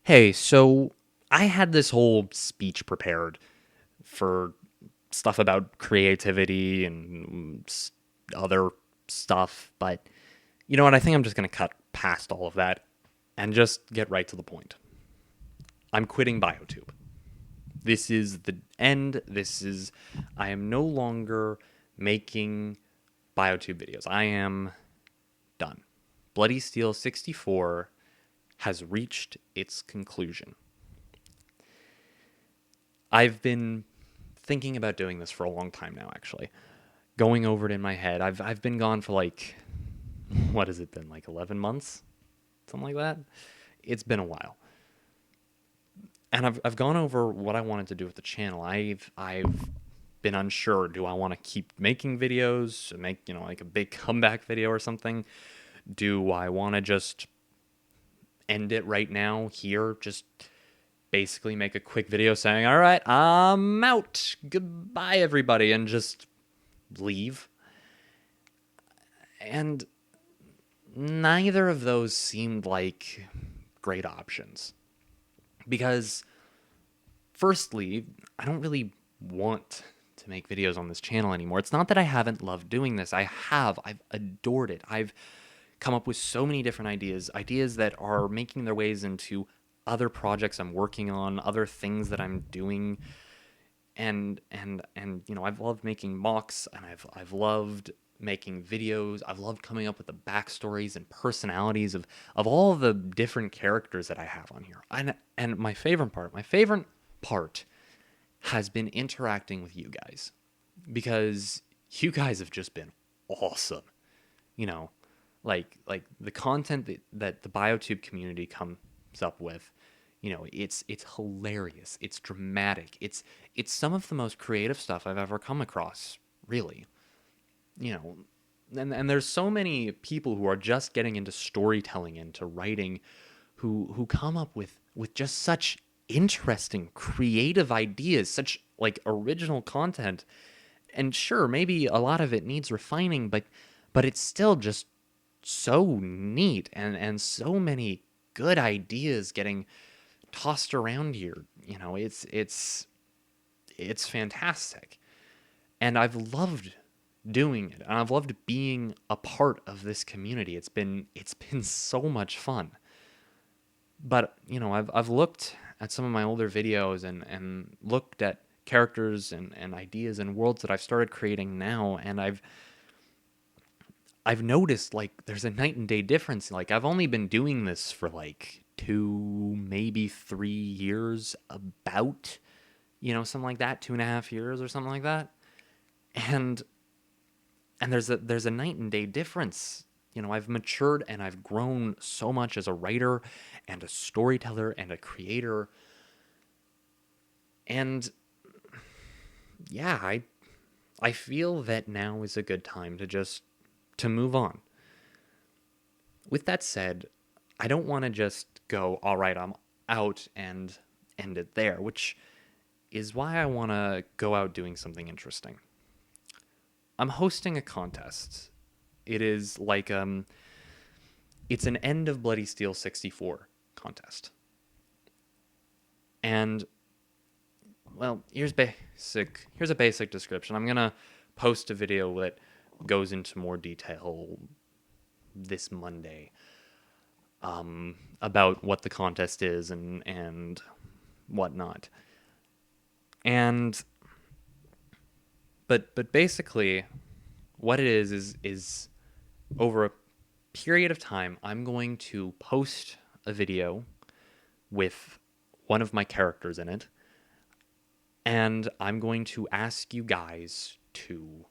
Hey, so I had this whole speech prepared for stuff about creativity and other stuff, but you know what? I think I'm just going to cut past all of that and just get right to the point. I'm quitting BioTube. This is the end. I am no longer making BioTube videos. I am done. Bloody Steel 64 has reached its conclusion. I've been thinking about doing this for a long time now, actually. Going over it in my head. I've been gone for like, what has it been, like 11 months? Something like that? It's been a while. And I've gone over what I wanted to do with the channel. I've been unsure. Do I want to keep making videos, make, like a big comeback video or something? Do I want to just end it right now here? Just basically make a quick video saying, all right, I'm out. Goodbye, everybody, and just leave. And neither of those seemed like great options. Because, firstly, I don't really want to make videos on this channel anymore. It's not that I haven't loved doing this. I have. I've adored it. I've come up with so many different ideas that are making their ways into other projects I'm working on, other things that I'm doing. And I've loved making mocks, and I've loved making videos. I've loved coming up with the backstories and personalities of all the different characters that I have on here. And my favorite part has been interacting with you guys, because you guys have just been awesome. You know, like the content that the BioTube community comes up with, it's hilarious, it's dramatic, it's some of the most creative stuff I've ever come across, really. you know and there's so many people who are just getting into storytelling, into writing, who come up with just such interesting creative ideas, such like original content. And sure, maybe a lot of it needs refining, but it's still just so neat, and so many good ideas getting tossed around here. It's fantastic. And I've loved doing it, and I've loved being a part of this community. It's been so much fun. But I've looked at some of my older videos, and looked at characters and ideas and worlds that I've started creating now, and I've noticed, like, there's a night and day difference. Like, I've only been doing this for like 2, maybe 3 years, about, something like that, 2.5 years or something like that. And there's a night and day difference. I've matured and I've grown so much as a writer and a storyteller and a creator. And yeah, I feel that now is a good time to move on. With that said, I don't want to just go, all right, I'm out, and end it there, which is why I want to go out doing something interesting. I'm hosting a contest. It is like it's an end of Bloody Steel 64 contest. And well, here's a basic description. I'm going to post a video that goes into more detail this Monday, about what the contest is and whatnot. And but basically, what it is over a period of time, I'm going to post a video with one of my characters in it, and I'm going to ask you guys to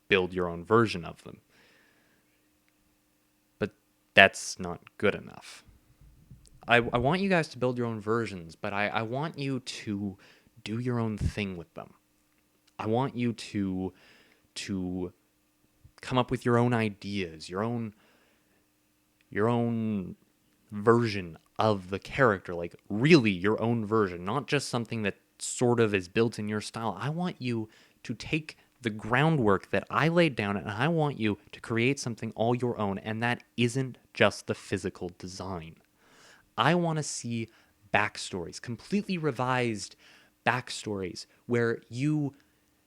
build your own version of them. But that's not good enough. I want you guys to build your own versions, but I want you to do your own thing with them. I want you to come up with your own ideas, your own version of the character, like really your own version, not just something that sort of is built in your style. I want you to take the groundwork that I laid down, and I want you to create something all your own, and that isn't just the physical design. I want to see backstories, completely revised backstories where you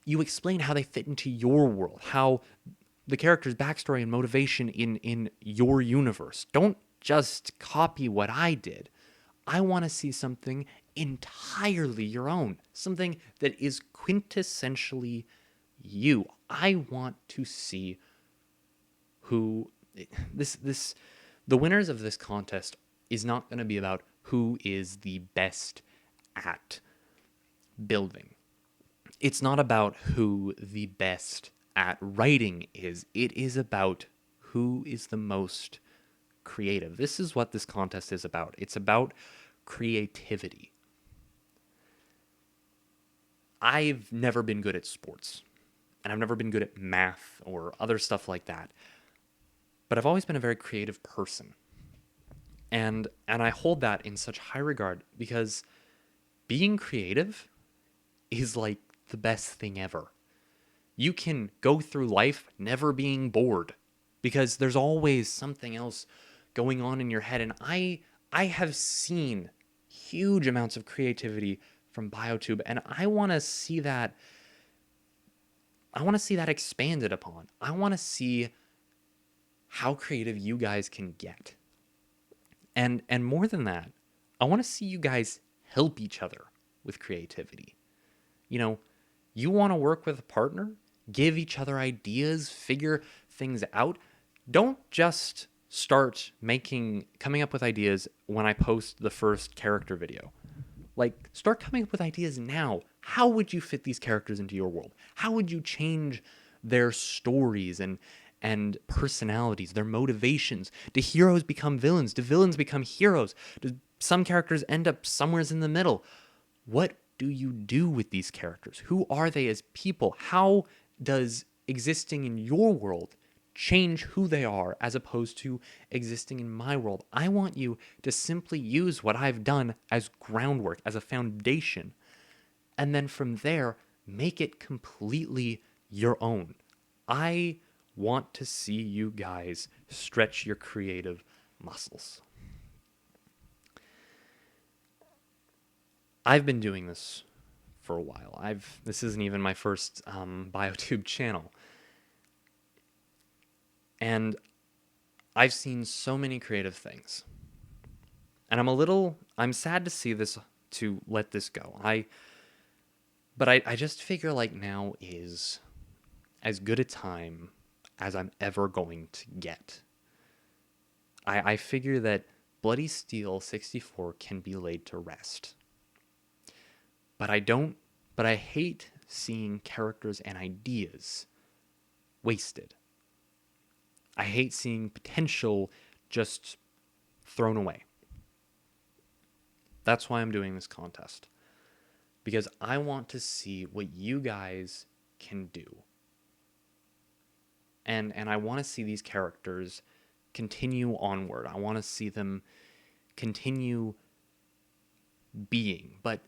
explain how they fit into your world, how the character's backstory and motivation in your universe. Don't just copy what I did. I want to see something entirely your own, something that is quintessentially you. I want to see who this the winners of this contest is not going to be about who is the best at building. It's not about who the best at writing is. It is about who is the most creative. This is what this contest is about. It's about creativity. I've never been good at sports, and I've never been good at math or other stuff like that. But I've always been a very creative person. And I hold that in such high regard because being creative is like the best thing ever. You can go through life never being bored because there's always something else going on in your head. And I have seen huge amounts of creativity from BioTube, and I want to see that. I want to see that expanded upon. I want to see how creative you guys can get. And more than that, I want to see you guys help each other with creativity. You know, you want to work with a partner, give each other ideas, figure things out. Don't just start coming up with ideas when I post the first character video. Like, start coming up with ideas now. How would you fit these characters into your world? How would you change their stories and personalities, their motivations? Do heroes become villains? Do villains become heroes? Do some characters end up somewhere in the middle? What do you do with these characters? Who are they as people? How does existing in your world change who they are as opposed to existing in my world? I want you to simply use what I've done as groundwork, as a foundation, and then from there, make it completely your own. I want to see you guys stretch your creative muscles. I've been doing this for a while. This isn't even my first BioTube channel. And I've seen so many creative things. And I'm sad to see this, to let this go. But I just figure like now is as good a time as I'm ever going to get. I figure that BloodySteel64 can be laid to rest. But I hate seeing characters and ideas wasted. I hate seeing potential just thrown away. That's why I'm doing this contest. Because I want to see what you guys can do. And I want to see these characters continue onward. I want to see them continue being. But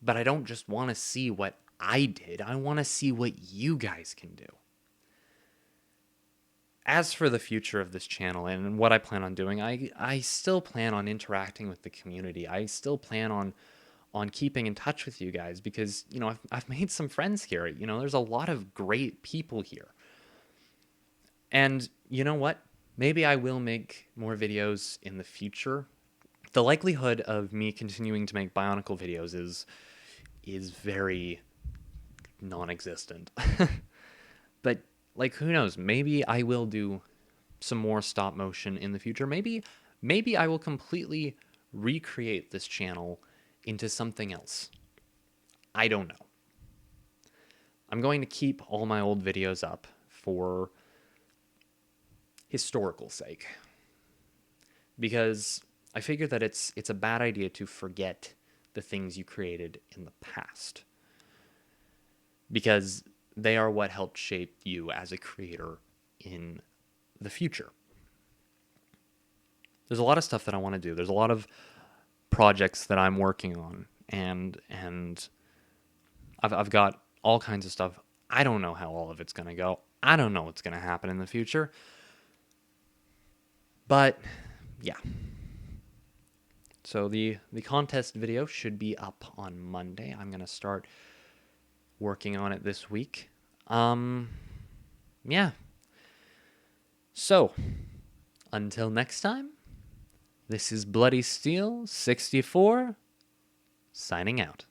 I don't just want to see what I did. I want to see what you guys can do. As for the future of this channel and what I plan on doing, I still plan on interacting with the community. I still plan on keeping in touch with you guys because, you know, I've made some friends here. You know, there's a lot of great people here. And you know what? Maybe I will make more videos in the future. The likelihood of me continuing to make Bionicle videos is very non-existent. But like, who knows? Maybe I will do some more stop motion in the future. Maybe I will completely recreate this channel into something else. I don't know. I'm going to keep all my old videos up for historical sake. Because I figure that it's a bad idea to forget the things you created in the past. Because they are what helped shape you as a creator in the future. There's a lot of stuff that I want to do. There's a lot of projects that I'm working on, and I've got all kinds of stuff. I don't know how all of it's going to go. I don't know what's going to happen in the future. But yeah. So the contest video should be up on Monday. I'm gonna start working on it this week. Yeah. So until next time, this is Bloody Steel 64 signing out.